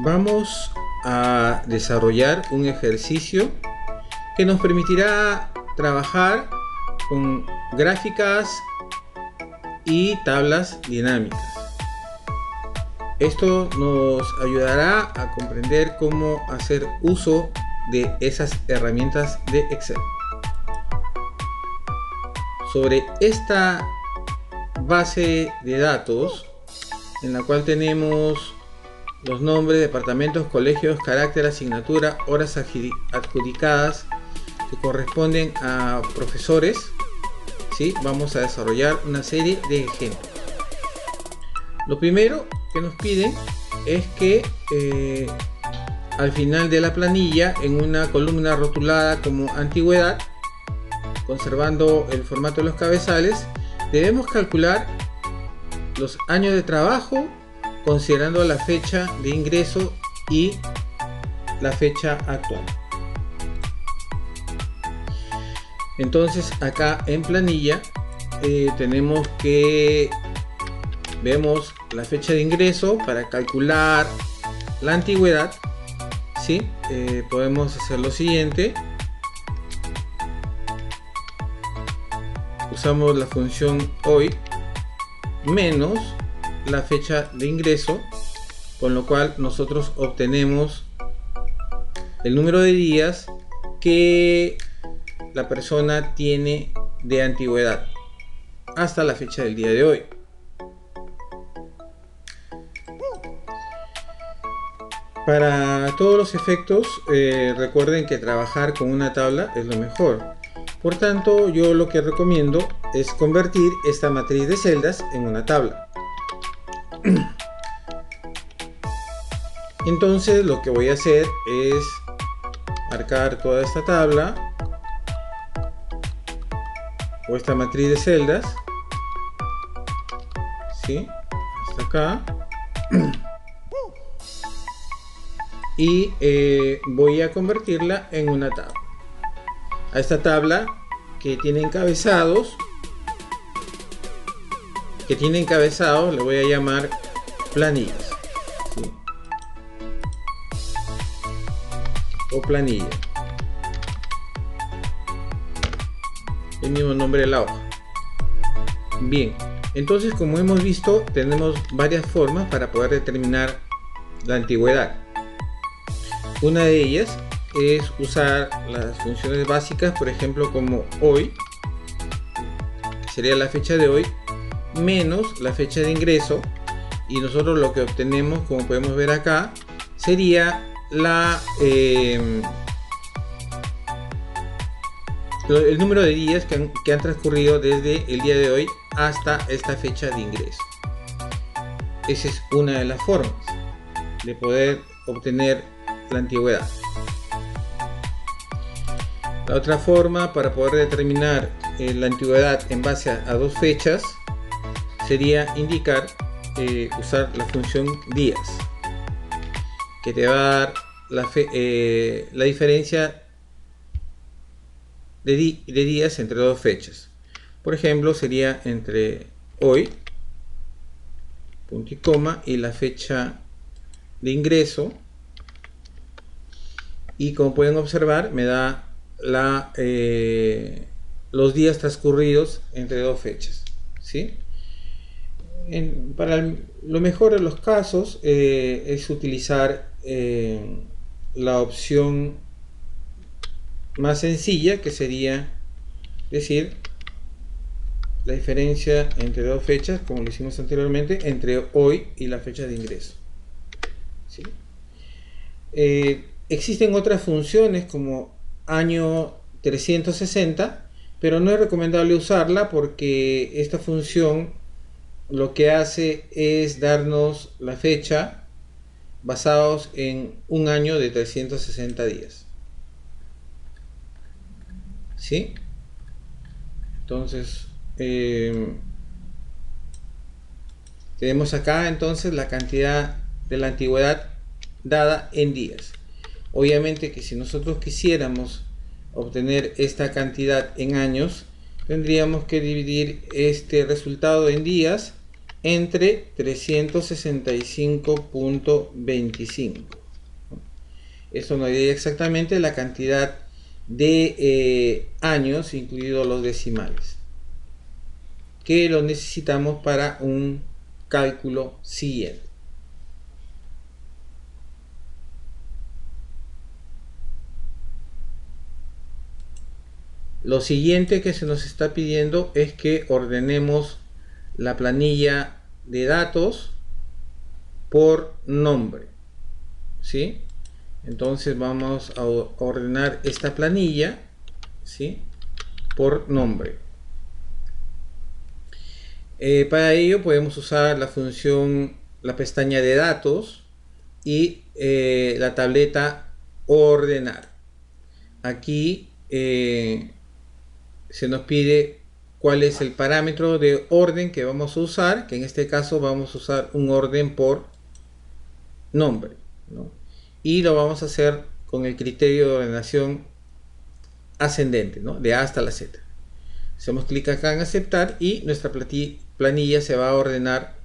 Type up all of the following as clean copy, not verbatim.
Vamos a desarrollar un ejercicio que nos permitirá trabajar con gráficas y tablas dinámicas. Esto nos ayudará a comprender cómo hacer uso de esas herramientas de Excel. Sobre esta base de datos, en la cual tenemos los nombres, departamentos, colegios, carácter, asignatura, horas adjudicadas que corresponden a profesores, ¿sí? Vamos a desarrollar una serie de ejemplos. Lo primero que nos piden es que al final de la planilla, en una columna rotulada como antigüedad, conservando el formato de los cabezales, debemos calcular los años de trabajo considerando la fecha de ingreso y la fecha actual. Entonces acá en planilla tenemos que vemos la fecha de ingreso para calcular la antigüedad, ¿sí? Podemos hacer lo siguiente. Usamos la función hoy menos la fecha de ingreso, con lo cual nosotros obtenemos el número de días que la persona tiene de antigüedad hasta la fecha del día de hoy. Para todos los efectos, recuerden que trabajar con una tabla es lo mejor. Por tanto, yo lo que recomiendo es convertir esta matriz de celdas en una tabla. Entonces lo que voy a hacer es marcar toda esta tabla o esta matriz de celdas, ¿sí? Hasta acá. Y voy a convertirla en una tabla. A esta tabla que tiene encabezados le voy a llamar planillas, ¿sí? O planilla, el mismo nombre de la hoja. Bien, entonces, como hemos visto, tenemos varias formas para poder determinar la antigüedad. Una de ellas es usar las funciones básicas, por ejemplo, como hoy, que sería la fecha de hoy, menos la fecha de ingreso, y nosotros lo que obtenemos, como podemos ver acá, sería el número de días que han transcurrido desde el día de hoy hasta esta fecha de ingreso. Esa es una de las formas de poder obtener la antigüedad. La otra forma para poder determinar la antigüedad en base a dos fechas sería usar la función días, que te va a dar la diferencia de días entre dos fechas. Por ejemplo, sería entre hoy, punto y coma, y la fecha de ingreso, y como pueden observar me da los días transcurridos entre dos fechas, ¿sí? Para lo mejor de los casos es utilizar la opción más sencilla, que sería decir la diferencia entre dos fechas, como lo hicimos anteriormente, entre hoy y la fecha de ingreso, ¿sí? Existen otras funciones como año 360, pero no es recomendable usarla porque esta función lo que hace es darnos la fecha basados en un año de 360 días, ¿sí? Entonces tenemos acá entonces la cantidad de la antigüedad dada en días. Obviamente que si nosotros quisiéramos obtener esta cantidad en años, tendríamos que dividir este resultado en días entre 365.25. Esto nos da exactamente la cantidad de años, incluidos los decimales, que lo necesitamos para un cálculo siguiente. Lo siguiente que se nos está pidiendo es que ordenemos la planilla de datos por nombre, ¿sí? Entonces vamos a ordenar esta planilla, ¿sí?, por nombre. Para ello podemos usar la función, la pestaña de datos y la tableta ordenar. Aquí se nos pide cuál es el parámetro de orden que vamos a usar, que en este caso vamos a usar un orden por nombre, ¿no? Y lo vamos a hacer con el criterio de ordenación ascendente, ¿no?, de A hasta la Z. Hacemos clic acá en aceptar y nuestra planilla se va a ordenar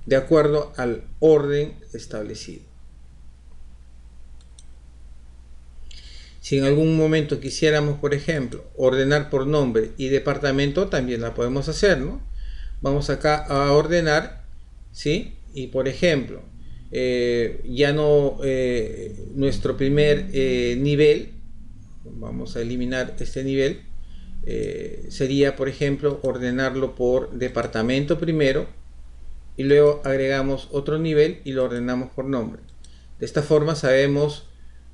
de acuerdo al orden establecido. Si en algún momento quisiéramos, por ejemplo, ordenar por nombre y departamento, también la podemos hacer, ¿no? Vamos acá a ordenar, ¿sí? Y por ejemplo, ya no nuestro primer nivel, vamos a eliminar este nivel, sería, por ejemplo, ordenarlo por departamento primero y luego agregamos otro nivel y lo ordenamos por nombre. De esta forma sabemos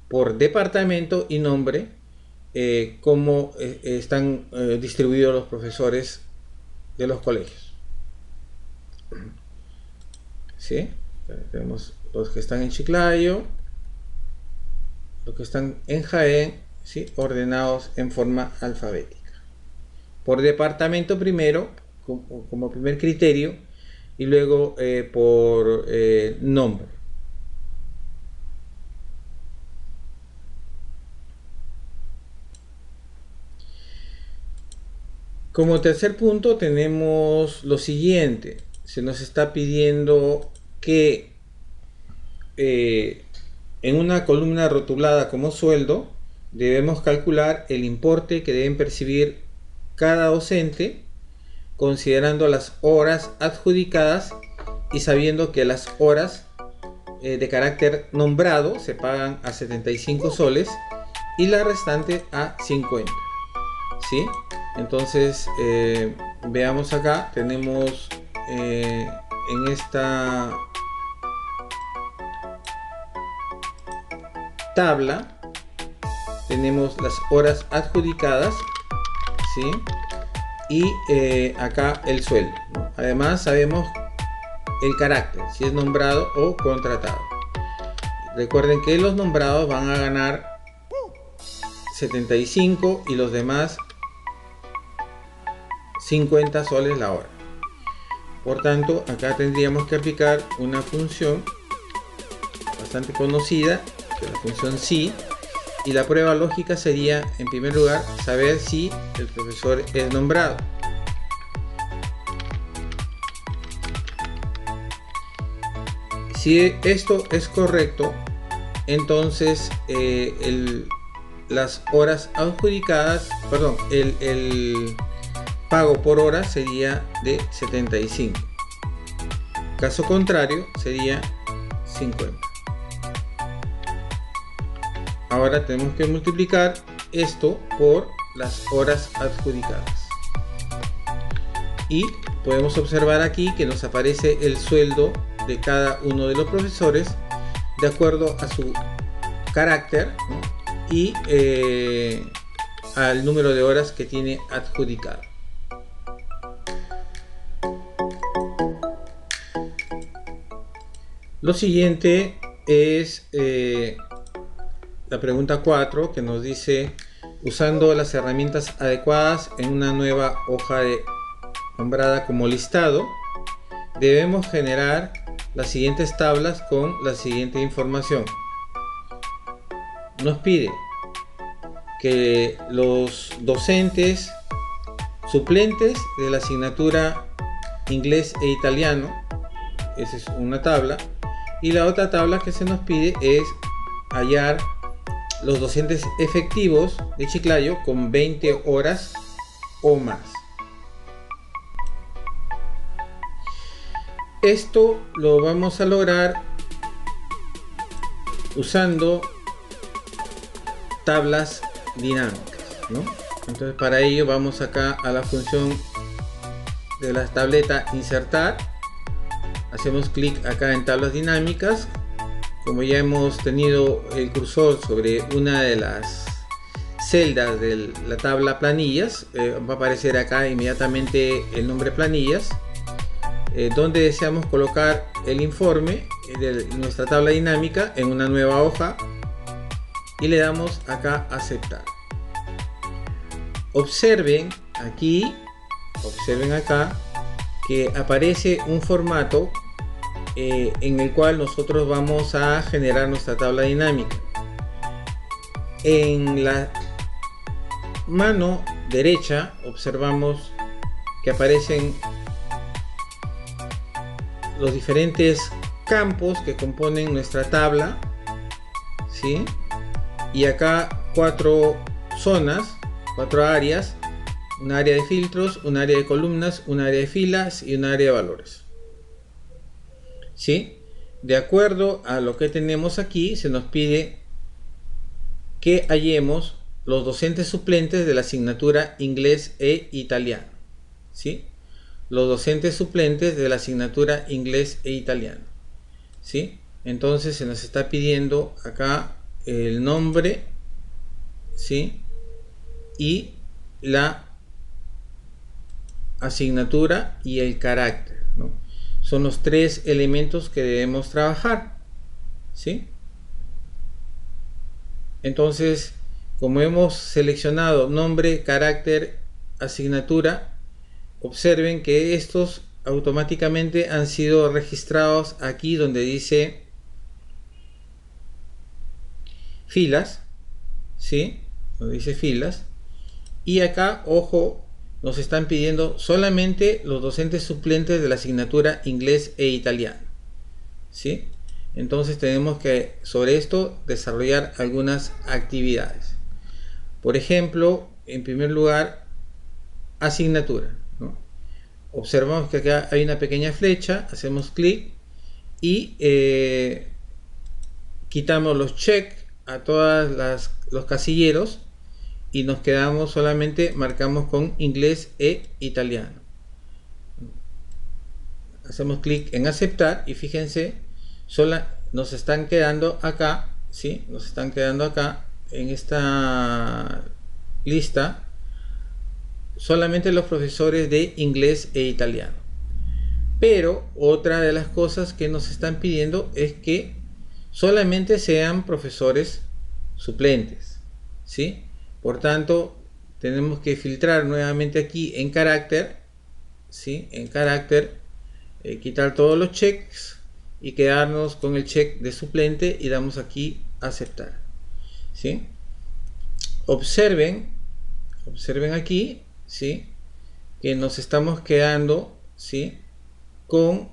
por departamento y nombre cómo están distribuidos los profesores de los colegios, ¿sí? Tenemos los que están en Chiclayo, los que están en Jaén, ¿sí?, ordenados en forma alfabética por departamento primero como primer criterio y luego por nombre. Como tercer punto tenemos lo siguiente. Se nos está pidiendo que en una columna rotulada como sueldo debemos calcular el importe que deben percibir cada docente considerando las horas adjudicadas y sabiendo que las horas de carácter nombrado se pagan a 75 soles y la restante a 50, ¿sí? Entonces veamos acá, tenemos en esta tabla tenemos las horas adjudicadas, ¿sí?, y acá el sueldo, ¿no? Además sabemos el carácter, si es nombrado o contratado. Recuerden que los nombrados van a ganar 75 y los demás 50 soles la hora. Por tanto, acá tendríamos que aplicar una función bastante conocida, que es la función si, y la prueba lógica sería, en primer lugar, saber si el profesor es nombrado. Si esto es correcto, entonces las horas adjudicadas, perdón, el pago por hora sería de 75. Caso contrario sería 50. Ahora tenemos que multiplicar esto por las horas adjudicadas. Y podemos observar aquí que nos aparece el sueldo de cada uno de los profesores de acuerdo a su carácter, ¿no?, y al número de horas que tiene adjudicado. Lo siguiente es la pregunta 4, que nos dice: usando las herramientas adecuadas en una nueva hoja nombrada como listado, debemos generar las siguientes tablas con la siguiente información. Nos pide que los docentes suplentes de la asignatura inglés e italiano. Esa es una tabla. Y la otra tabla que se nos pide es hallar los docentes efectivos de Chiclayo con 20 horas o más. Esto lo vamos a lograr usando tablas dinámicas, ¿no? Entonces para ello vamos acá a la función de la tableta insertar, hacemos clic acá en tablas dinámicas. Como ya hemos tenido el cursor sobre una de las celdas de la tabla planillas, va a aparecer acá inmediatamente el nombre planillas, donde deseamos colocar el informe de nuestra tabla dinámica en una nueva hoja y le damos acá aceptar. Observen aquí, observen acá que aparece un formato en el cual nosotros vamos a generar nuestra tabla dinámica. En la mano derecha observamos que aparecen los diferentes campos que componen nuestra tabla, ¿sí? Y acá 4 zonas, 4 áreas: un área de filtros, un área de columnas, un área de filas y un área de valores, ¿sí? De acuerdo a lo que tenemos aquí, se nos pide que hallemos los docentes suplentes de la asignatura inglés e italiano, ¿sí? Los docentes suplentes de la asignatura inglés e italiano, ¿sí? Entonces se nos está pidiendo acá el nombre, ¿sí? Y la asignatura y el carácter, ¿no? Son los 3 elementos que debemos trabajar, ¿sí? Entonces, como hemos seleccionado nombre, carácter, asignatura, observen que estos automáticamente han sido registrados aquí donde dice filas, ¿sí? Donde dice filas. Y acá, ojo, nos están pidiendo solamente los docentes suplentes de la asignatura inglés e italiano, ¿sí? Entonces tenemos que sobre esto desarrollar algunas actividades. Por ejemplo, en primer lugar, asignatura, ¿no? Observamos que acá hay una pequeña flecha, hacemos clic y quitamos los check a todos los casilleros y nos quedamos solamente, marcamos con inglés e italiano. Hacemos clic en aceptar y fíjense, nos están quedando acá, ¿sí? Nos están quedando acá en esta lista solamente los profesores de inglés e italiano. Pero otra de las cosas que nos están pidiendo es que solamente sean profesores suplentes, ¿sí? Por tanto, tenemos que filtrar nuevamente aquí en carácter, ¿sí? En carácter, quitar todos los checks y quedarnos con el check de suplente y damos aquí aceptar, ¿sí? Observen aquí, ¿sí? Que nos estamos quedando, ¿sí? Con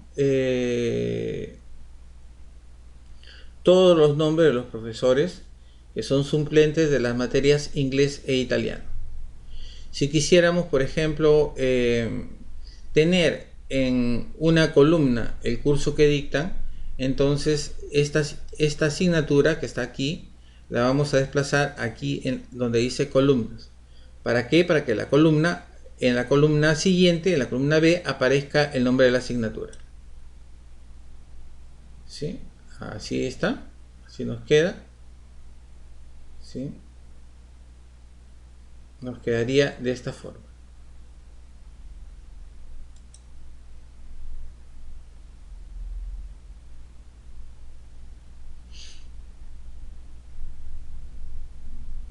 todos los nombres de los profesores que son suplentes de las materias inglés e italiano. Si quisiéramos, por ejemplo, tener en una columna el curso que dictan, entonces esta asignatura que está aquí la vamos a desplazar aquí en donde dice columnas. ¿Para qué? Para que la columna, en la columna siguiente, en la columna B, aparezca el nombre de la asignatura, ¿sí? Así está, así nos queda, ¿sí? Nos quedaría de esta forma.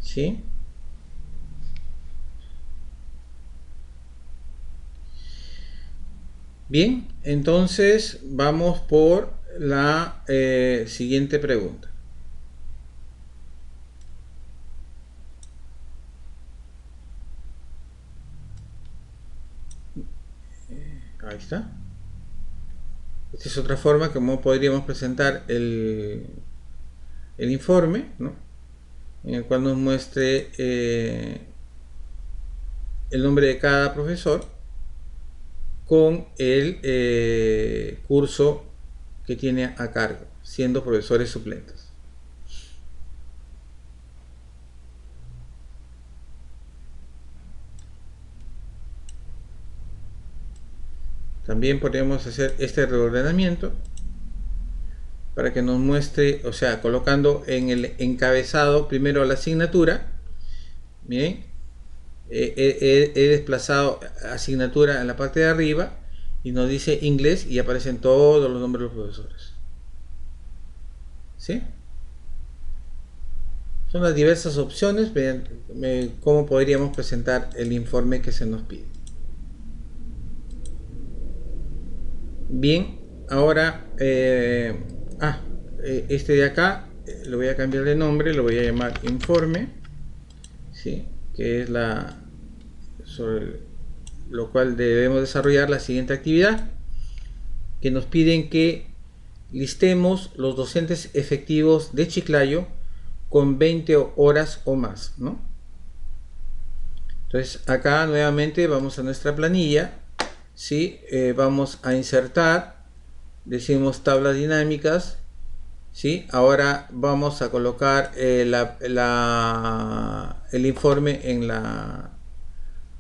¿Sí? Bien, entonces vamos por la siguiente pregunta. Ahí está. Esta es otra forma como podríamos presentar el informe, ¿no? En el cual nos muestre el nombre de cada profesor con el curso que tiene a cargo, siendo profesores suplentes. También podríamos hacer este reordenamiento para que nos muestre, o sea, colocando en el encabezado primero la asignatura. Bien, he desplazado asignatura en la parte de arriba y nos dice inglés y aparecen todos los nombres de los profesores. ¿Sí? Son las diversas opciones cómo podríamos presentar el informe que se nos pide. Bien, ahora este de acá lo voy a cambiar de nombre, lo voy a llamar informe, ¿sí? Que es sobre lo cual debemos desarrollar la siguiente actividad, que nos piden que listemos los docentes efectivos de Chiclayo con 20 horas o más, ¿no? Entonces acá nuevamente vamos a nuestra planilla, ¿sí? Vamos a insertar, decimos tablas dinámicas, ¿sí? Ahora vamos a colocar el informe en la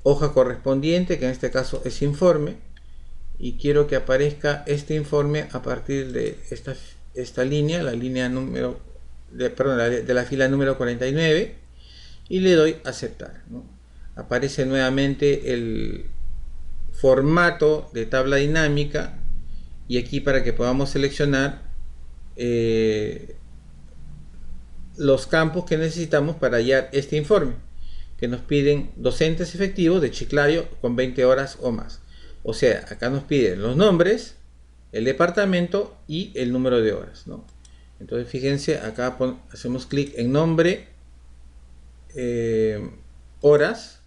hoja correspondiente, que en este caso es informe, y quiero que aparezca este informe a partir de esta línea, la línea número de la fila número 49, y le doy aceptar, ¿no? Aparece nuevamente el formato de tabla dinámica, y aquí para que podamos seleccionar los campos que necesitamos para hallar este informe, que nos piden docentes efectivos de Chiclayo con 20 horas o más. O sea, acá nos piden los nombres, el departamento y el número de horas, ¿no? Entonces fíjense, acá hacemos clic en nombre, horas,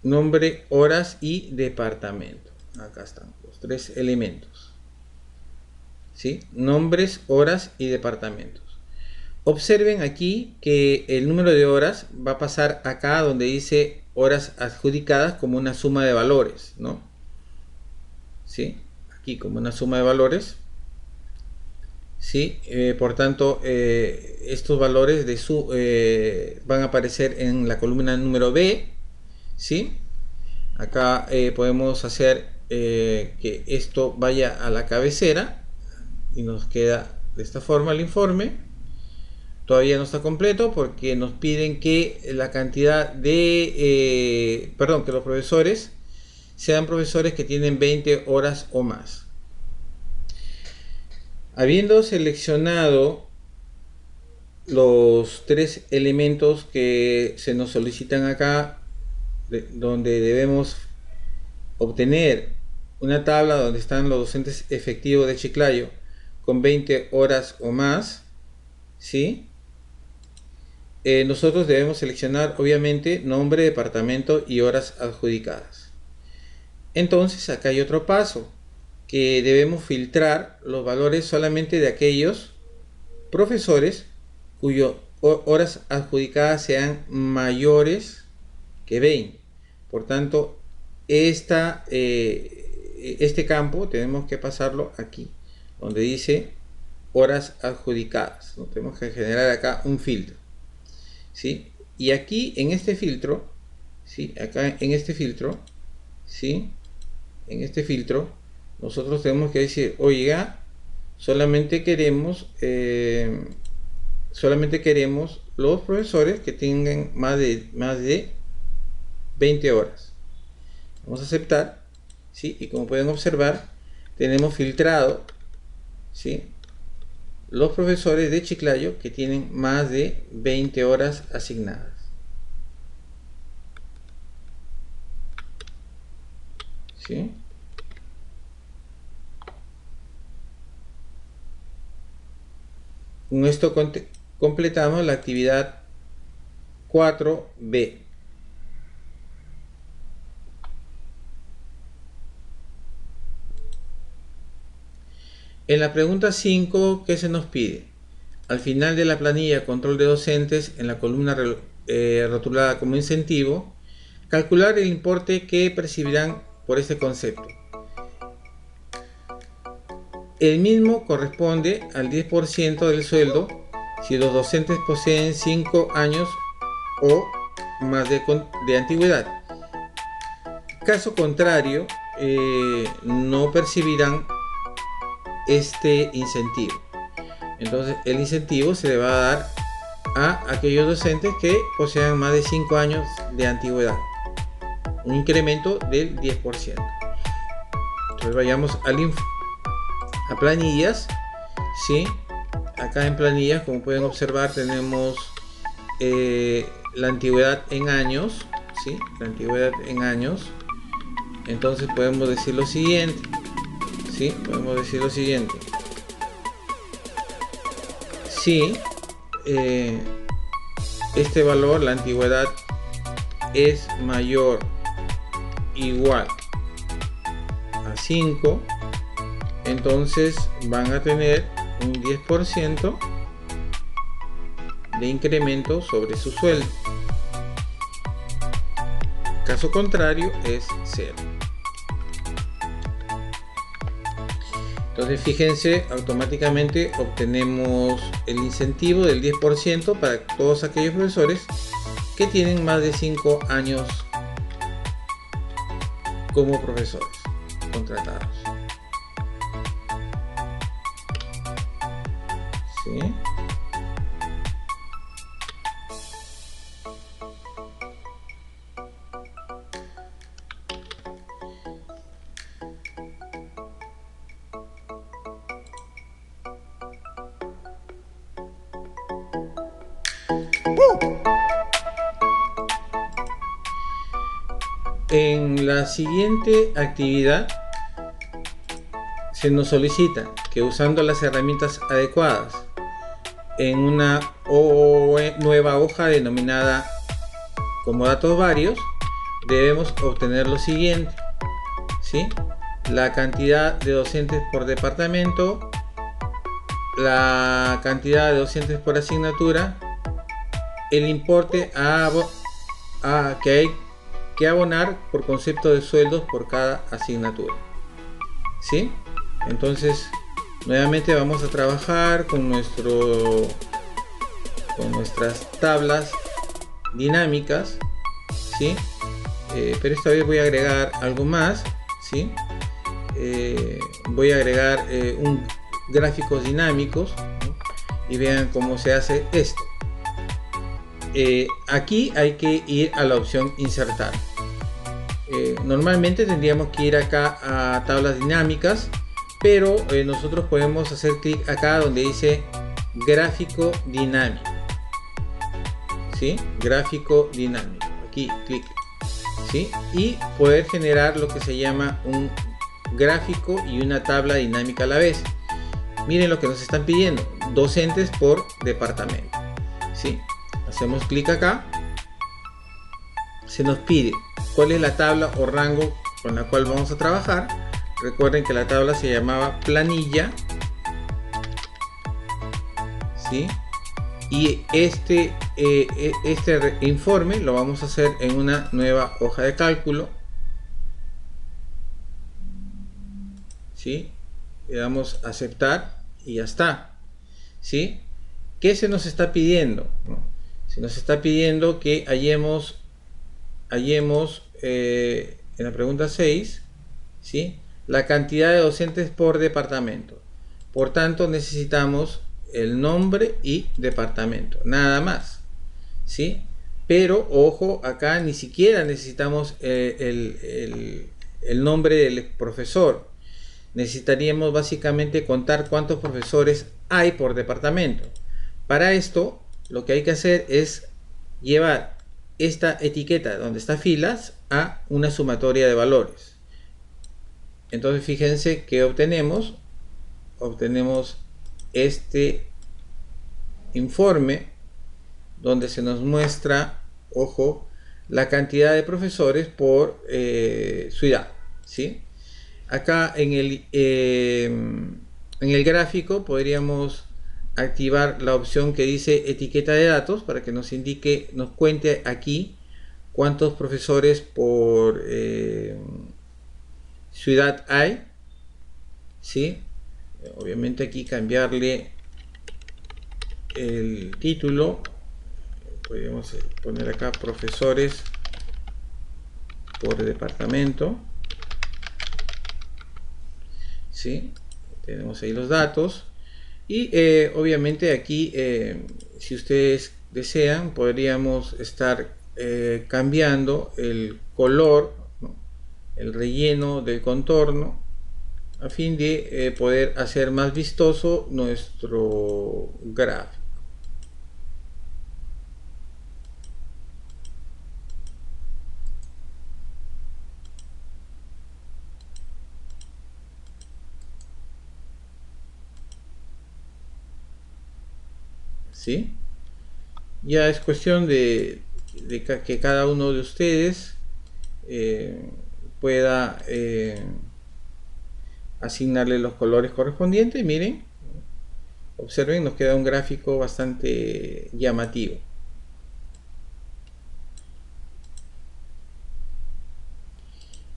nombre, horas y departamento. Acá están los tres elementos, ¿sí? Nombres, horas y departamentos. Observen aquí que el número de horas va a pasar acá donde dice horas adjudicadas como una suma de valores, ¿no? ¿Sí? Aquí como una suma de valores. ¿Sí? Por tanto, estos valores van a aparecer en la columna número B, ¿sí? Acá podemos hacer que esto vaya a la cabecera y nos queda de esta forma el informe. Todavía no está completo porque nos piden que la cantidad de, que los profesores sean profesores que tienen 20 horas o más. Habiendo seleccionado los tres elementos que se nos solicitan acá, donde debemos obtener una tabla donde están los docentes efectivos de Chiclayo con 20 horas o más, ¿sí? Nosotros debemos seleccionar obviamente nombre, departamento y horas adjudicadas. Entonces acá hay otro paso, que debemos filtrar los valores solamente de aquellos profesores cuyas horas adjudicadas sean mayores que 20. Por tanto, este campo tenemos que pasarlo aquí, donde dice horas adjudicadas, ¿no? Tenemos que generar acá un filtro, ¿sí? Y aquí en este filtro, ¿sí? Acá en este filtro, ¿sí? En este filtro nosotros tenemos que decir, oiga, solamente queremos los profesores que tengan más de 20 horas. Vamos a aceptar, ¿sí? Y como pueden observar, tenemos filtrado, ¿sí?, los profesores de Chiclayo que tienen más de 20 horas asignadas. ¿Sí? Con esto completamos la actividad 4B. En la pregunta 5, ¿qué se nos pide? Al final de la planilla control de docentes, en la columna rotulada como incentivo, calcular el importe que percibirán por este concepto. El mismo corresponde al 10% del sueldo si los docentes poseen 5 años o más de antigüedad. Caso contrario, no percibirán este incentivo. Entonces el incentivo se le va a dar a aquellos docentes que posean más de 5 años de antigüedad, un incremento del 10%. Entonces vayamos a planillas, ¿sí? Acá en planillas, como pueden observar, tenemos la antigüedad en años, ¿sí? La antigüedad en años. Entonces podemos decir lo siguiente, ¿sí? Podemos decir lo siguiente. Si este valor, la antigüedad, es mayor igual a 5, entonces van a tener un 10% de incremento sobre su sueldo. Caso contrario es 0. Entonces fíjense, automáticamente obtenemos el incentivo del 10% para todos aquellos profesores que tienen más de 5 años como profesores contratados. ¿Sí? En la siguiente actividad se nos solicita que usando las herramientas adecuadas en una nueva hoja denominada como datos varios, debemos obtener lo siguiente, ¿sí? La cantidad de docentes por departamento, la cantidad de docentes por asignatura, el importe que hay que abonar por concepto de sueldos por cada asignatura, ¿sí? Entonces nuevamente vamos a trabajar con nuestras tablas dinámicas, ¿sí? Pero esta vez voy a agregar algo más, ¿sí? Voy a agregar gráficos dinámicos, ¿no? Y vean cómo se hace esto. Aquí hay que ir a la opción insertar. Normalmente tendríamos que ir acá a tablas dinámicas, pero nosotros podemos hacer clic acá donde dice gráfico dinámico, ¿sí? Gráfico dinámico, aquí clic, ¿sí? Y poder generar lo que se llama un gráfico y una tabla dinámica a la vez. Miren lo que nos están pidiendo: docentes por departamento, ¿sí? Hacemos clic acá, se nos pide cuál es la tabla o rango con la cual vamos a trabajar. Recuerden que la tabla se llamaba planilla, ¿sí? Y este informe lo vamos a hacer en una nueva hoja de cálculo, ¿sí? Le damos a aceptar y ya está, ¿sí? ¿Qué se nos está pidiendo? Se nos está pidiendo que hallemos en la pregunta 6, ¿sí? La cantidad de docentes por departamento. Por tanto, necesitamos el nombre y departamento, nada más, ¿sí? Pero ojo, acá ni siquiera necesitamos el nombre del profesor. Necesitaríamos básicamente contar cuántos profesores hay por departamento. Para esto, lo que hay que hacer es llevar esta etiqueta donde está filas a una sumatoria de valores. Entonces fíjense que obtenemos este informe donde se nos muestra, ojo, la cantidad de profesores por ciudad, ¿sí? Acá en En el gráfico podríamos activar la opción que dice etiqueta de datos para que nos indique, nos cuente aquí cuántos profesores por ciudad hay, ¿sí? Obviamente aquí cambiarle el título, podríamos poner acá profesores por departamento, ¿sí? Tenemos ahí los datos y obviamente aquí si ustedes desean podríamos estar cambiando el color, ¿no?, el relleno del contorno a fin de poder hacer más vistoso nuestro gráfico. ¿Sí? Ya es cuestión de que cada uno de ustedes pueda asignarle los colores correspondientes. Miren, observen, nos queda un gráfico bastante llamativo.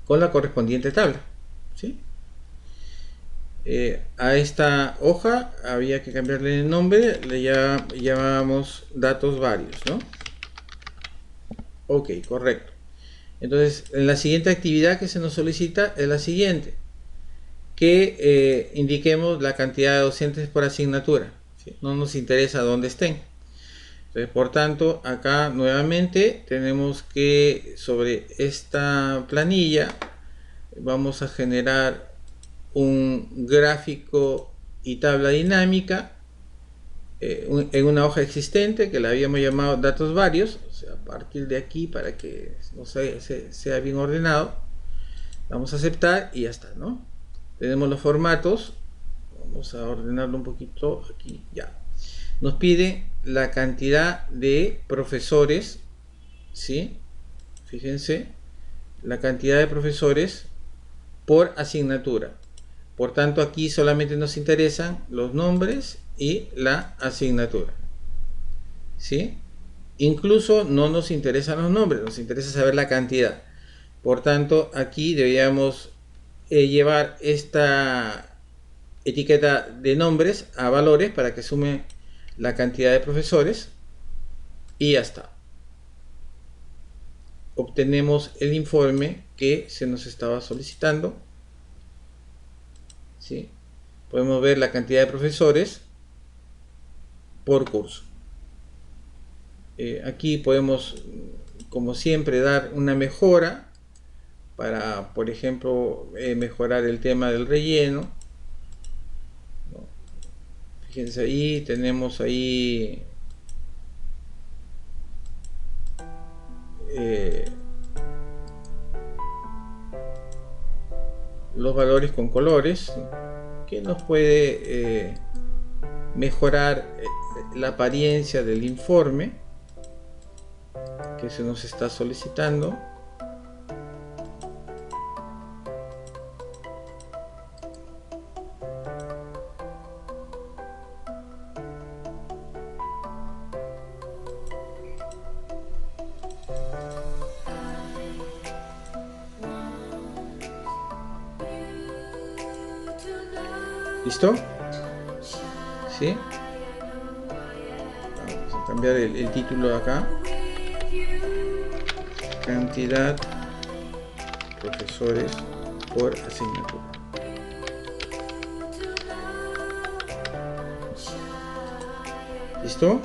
Con la correspondiente tabla, ¿sí? A esta hoja había que cambiarle el nombre, le llamábamos datos varios, ¿no? Ok, correcto. Entonces, en la siguiente actividad que se nos solicita es la siguiente, que indiquemos la cantidad de docentes por asignatura, ¿sí? No nos interesa dónde estén. Entonces, por tanto, acá nuevamente tenemos que sobre esta planilla vamos a generar un gráfico y tabla dinámica en una hoja existente que la habíamos llamado datos varios. O sea, a partir de aquí, para que no sea bien ordenado, vamos a aceptar y ya está, ¿no? Tenemos los formatos, vamos a ordenarlo un poquito aquí, ya. Nos pide la cantidad de profesores, ¿sí? Fíjense, la cantidad de profesores por asignatura. Por tanto, aquí solamente nos interesan los nombres y la asignatura, ¿sí? Incluso no nos interesan los nombres, nos interesa saber la cantidad. Por tanto, aquí deberíamos llevar esta etiqueta de nombres a valores para que sume la cantidad de profesores y ya está. Obtenemos el informe que se nos estaba solicitando, ¿sí? Podemos ver la cantidad de profesores por curso. Aquí podemos, como siempre, dar una mejora para, por ejemplo, mejorar el tema del relleno, ¿no? Fíjense ahí, tenemos ahí los valores con colores, que nos puede mejorar la apariencia del informe que se nos está solicitando. ¿Listo? ¿Sí? Vamos a cambiar el título acá. Cantidad profesores por asignatura. ¿Listo?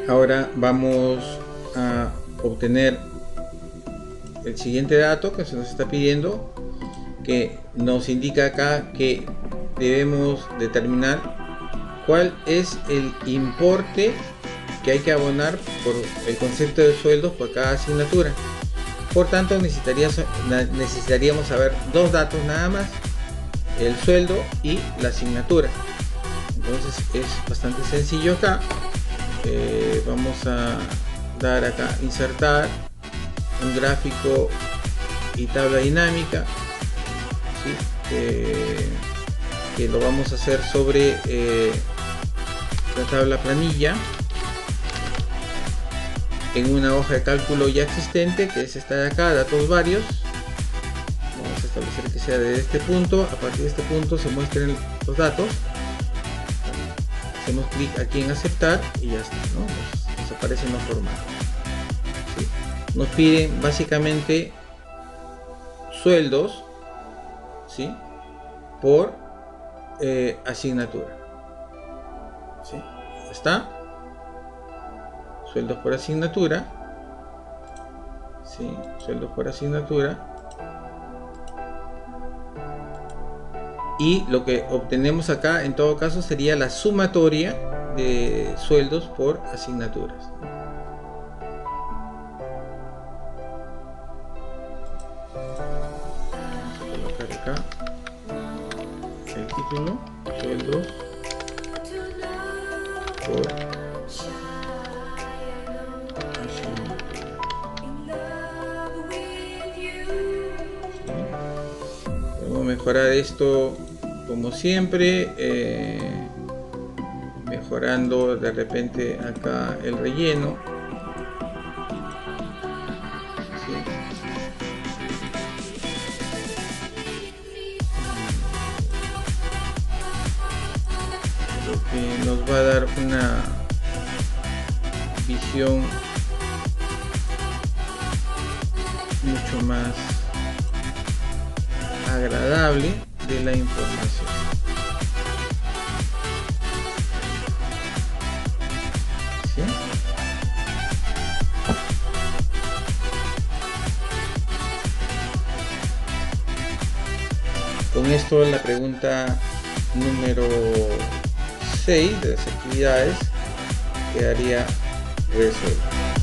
Ahora vamos a obtener el siguiente dato que se nos está pidiendo, que nos indica acá que debemos determinar cuál es el importe que hay que abonar por el concepto de sueldos por cada asignatura. Por tanto, necesitaríamos saber dos datos nada más: el sueldo y la asignatura. Entonces es bastante sencillo acá. Vamos a dar acá insertar un gráfico y tabla dinámica. ¿sí? Que lo vamos a hacer sobre la tabla planilla en una hoja de cálculo ya existente, que es esta de acá, datos varios. Vamos a establecer que sea desde este punto. A partir de este punto se muestren los datos. Hacemos clic aquí en aceptar y ya está, ¿no? Nos aparecen los formatos, ¿sí? Nos piden básicamente sueldos, ¿sí? Por asignatura, ¿sí? Ya está. Sueldos por asignatura, ¿sí? Sueldos por asignatura. Y lo que obtenemos acá en todo caso sería la sumatoria de sueldos por asignaturas. Vamos a colocar acá el título, sueldos por podemos mejorar esto como siempre, mejorando de repente acá el relleno, ¿sí? Lo que nos va a dar una visión mucho más agradable de la información. ¿Sí? Con esto la pregunta número 6 de las actividades quedaría resuelta.